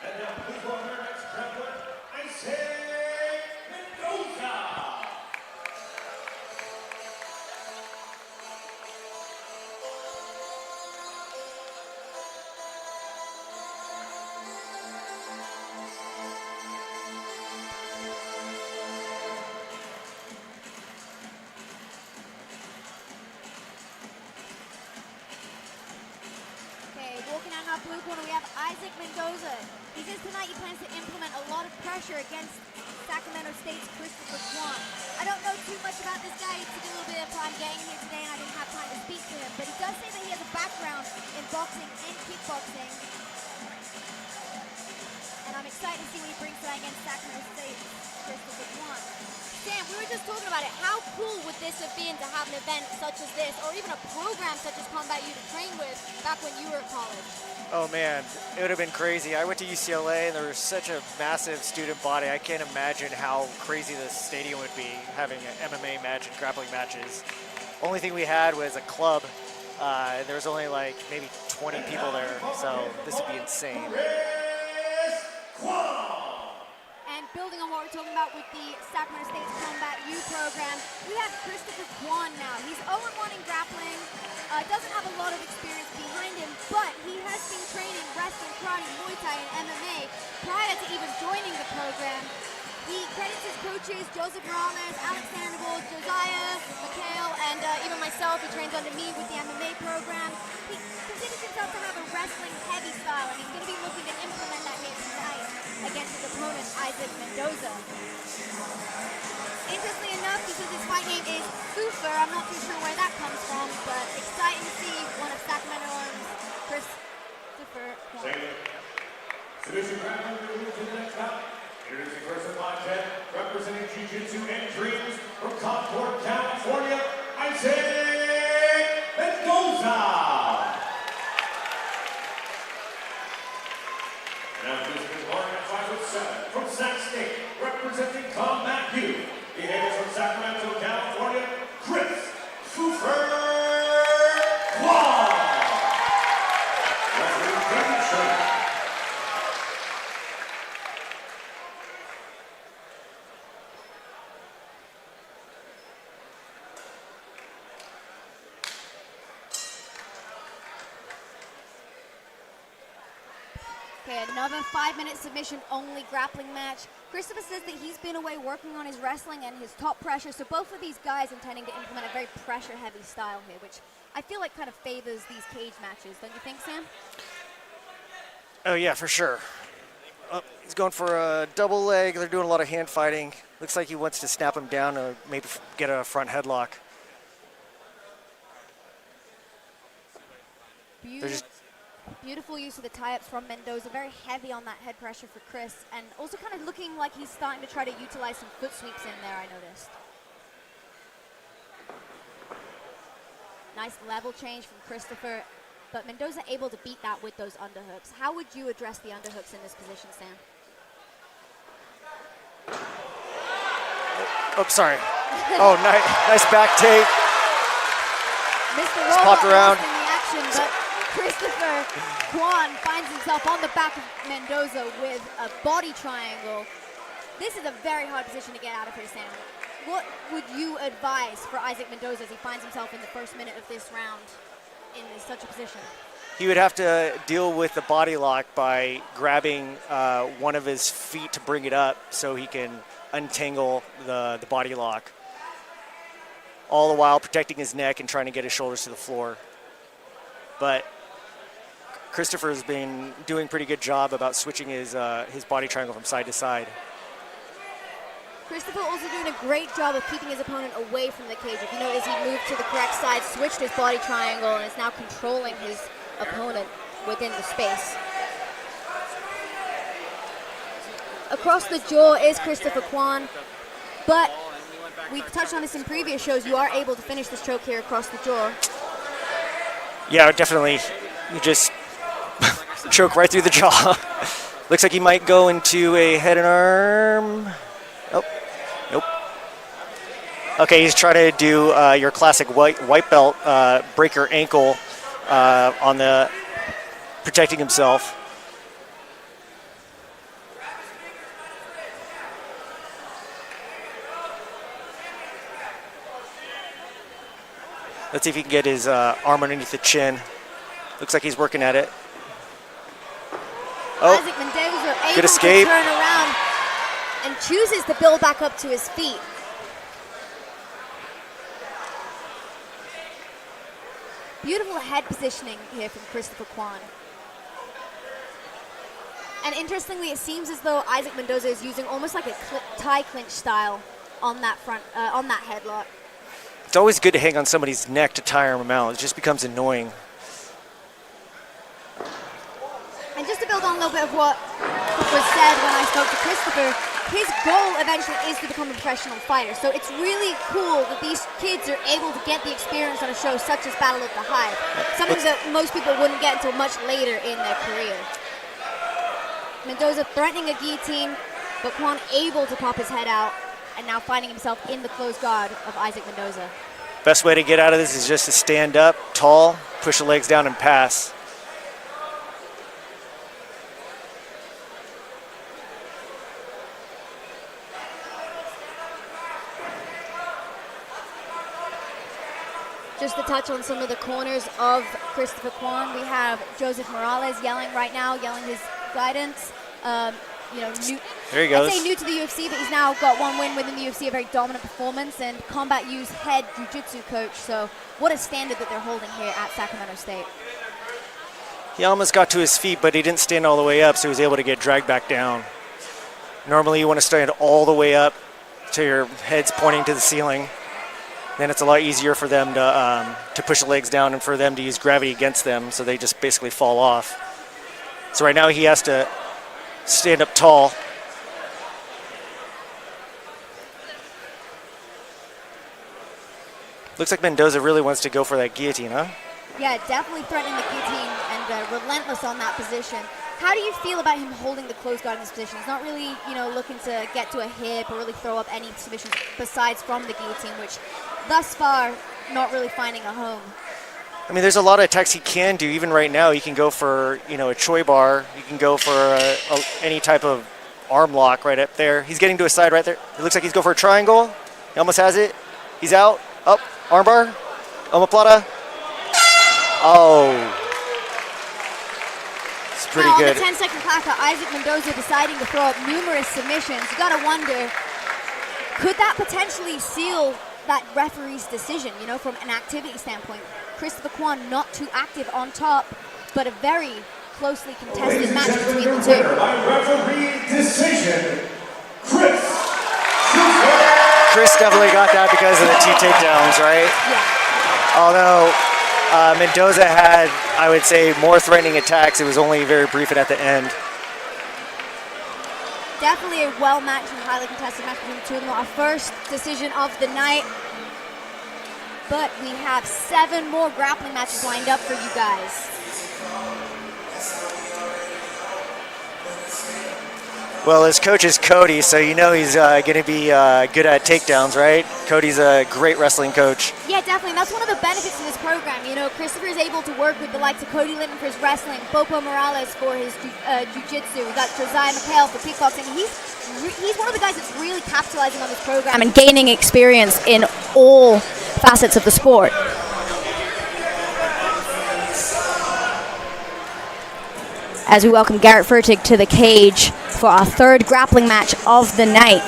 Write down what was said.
And now please welcome our next grappler, Isaac Mendoza. Walking out in our blue corner, we have Isaac Mendoza. He says tonight he plans to implement a lot of pressure against Sacramento State's Christopher Kwan. I don't know too much about this guy. It took a little bit of time getting here today and I didn't have time to speak to him, but he does say that he has a background in boxing and kickboxing. And I'm excited to see what he brings tonight against Sacramento State's Christopher Kwan. Sam, we were just talking about it. How cool would this have been to have an event such as this, or even a program such as Combat U to train with back when you were at college? Oh man, it would have been crazy. I went to UCLA and there was such a massive student body. I can't imagine how crazy the stadium would be having an MMA match and grappling matches. Only thing we had was a club. There was only like maybe 20 people there, so this would be insane. And building on what we're talking about with the Sacramento State's Combat U program, we have Christopher Kwan now. He's 0-1 in grappling, doesn't have a lot of experience behind him, but he has been training wrestling, karate, Muay Thai, and MMA prior to even joining the program. He credits his coaches, Joseph Ramos, Alex Sandoval, Josiah, Mikhail, and even myself. He trains under me with the MMA program. He considers himself to have a wrestling heavy style, and he's going to be looking to implement that here tonight against his opponent, Isaac Mendoza. Interestingly enough, he says his fight name is Fooffur. I'm not too sure where that comes from, but exciting to see one of Sacramento's Christopher Kwan. Submission grappler moving to the next bout. Introducing first in line 10, representing Jiu-Jitsu and Dreams from Concord, California, Isaac Mendoza. Now introducing his partner at 5'7" from Sac State, representing Combat U. He hails from Sacramento, California, Chris Fooffur. Okay, another 5-minute submission-only grappling match. Christopher says that he's been away working on his wrestling and his top pressure, so both of these guys intending to implement a very pressure-heavy style here, which I feel like kind of favors these cage matches, don't you think, Sam? Oh yeah, for sure. Oh, he's going for a double leg. They're doing a lot of hand fighting. Looks like he wants to snap him down or maybe get a front headlock. Beautiful use of the tie-ups from Mendoza, very heavy on that head pressure for Chris, and also kind of looking like he's starting to try to utilize some foot sweeps in there, I noticed. Nice level change from Christopher, but Mendoza able to beat that with those underhooks. How would you address the underhooks in this position, Sam? Oh, sorry. Oh, nice back take. Mr. Just popped around. In the action, but Christopher Kwan finds himself on the back of Mendoza with a body triangle. This is a very hard position to get out of here, Sam. What would you advise for Isaac Mendoza as he finds himself in the first minute of this round in such a position? He would have to deal with the body lock by grabbing one of his feet to bring it up so he can untangle the body lock, all the while protecting his neck and trying to get his shoulders to the floor. But Christopher's been doing a pretty good job about switching his body triangle from side to side. Christopher also doing a great job of keeping his opponent away from the cage. If you notice, he moved to the correct side, switched his body triangle, and is now controlling his opponent within the space. Across the jaw is Christopher Kwan, but we've touched on this in previous shows. You are able to finish this choke here across the jaw. Yeah, definitely. You just choke right through the jaw. Looks like he might go into a head and arm. Nope. Nope. Okay, he's trying to do your classic white belt break your ankle on the protecting himself. Let's see if he can get his arm underneath the chin. Looks like he's working at it. Oh, Isaac Mendoza able good escape. to turn around and chooses to build back up to his feet. Beautiful head positioning here from Christopher Kwan. And interestingly, it seems as though Isaac Mendoza is using almost like a tie clinch style on that headlock. It's always good to hang on somebody's neck to tire them out. It just becomes annoying. And just to build on a little bit of what was said when I spoke to Christopher, his goal eventually is to become a professional fighter. So it's really cool that these kids are able to get the experience on a show such as Battle of the Hive. Something that most people wouldn't get until much later in their career. Mendoza threatening a guillotine, but Kwan able to pop his head out and now finding himself in the close guard of Isaac Mendoza. Best way to get out of this is just to stand up, tall, push the legs down and pass. Just to touch on some of the corners of Christopher Kwan, we have Joseph Morales yelling right now, yelling his guidance. There he goes. I'd say new to the UFC, but he's now got one win within the UFC, a very dominant performance, and Combat U's head jiu-jitsu coach. So what a standard that they're holding here at Sacramento State. He almost got to his feet, but he didn't stand all the way up, so he was able to get dragged back down. Normally you want to stand all the way up till your head's pointing to the ceiling. Then it's a lot easier for them to push the legs down and for them to use gravity against them, so they just basically fall off. So right now he has to stand up tall. Looks like Mendoza really wants to go for that guillotine, huh? Yeah, definitely threatening the guillotine and relentless on that position. How do you feel about him holding the close guard in this position? He's not really, looking to get to a hip or really throw up any submissions besides from the guillotine, which thus far, not really finding a home. I mean, there's a lot of attacks he can do. Even right now, he can go for, a Choi bar. You can go for any type of arm lock right up there. He's getting to his side right there. It looks like he's going for a triangle. He almost has it. He's out. Up. Arm bar. Omoplata. Oh. It's pretty now, good. On the 10-second clock, Isaac Mendoza deciding to throw up numerous submissions. You got to wonder, could that potentially seal that referee's decision, from an activity standpoint? Christopher Kwan not too active on top, but a very closely contested match between the two. By referee decision, Chris definitely got that because of the 2 takedowns, right? Yeah. Although Mendoza had, I would say, more threatening attacks. It was only very brief and at the end. Definitely a well-matched and highly contested match between the two of them. Our first decision of the night. But we have 7 more grappling matches lined up for you guys. Well, his coach is Cody, so he's going to be good at takedowns, right? Cody's a great wrestling coach. Yeah, definitely. And that's one of the benefits of this program. Christopher is able to work with the likes of Cody Linton for his wrestling, Bopo Morales for his jiu-jitsu. We've got Josiah McHale for kickboxing. He's one of the guys that's really capitalizing on this program and gaining experience in all facets of the sport. As we welcome Garrett Furtick to the cage for our 3rd grappling match of the night.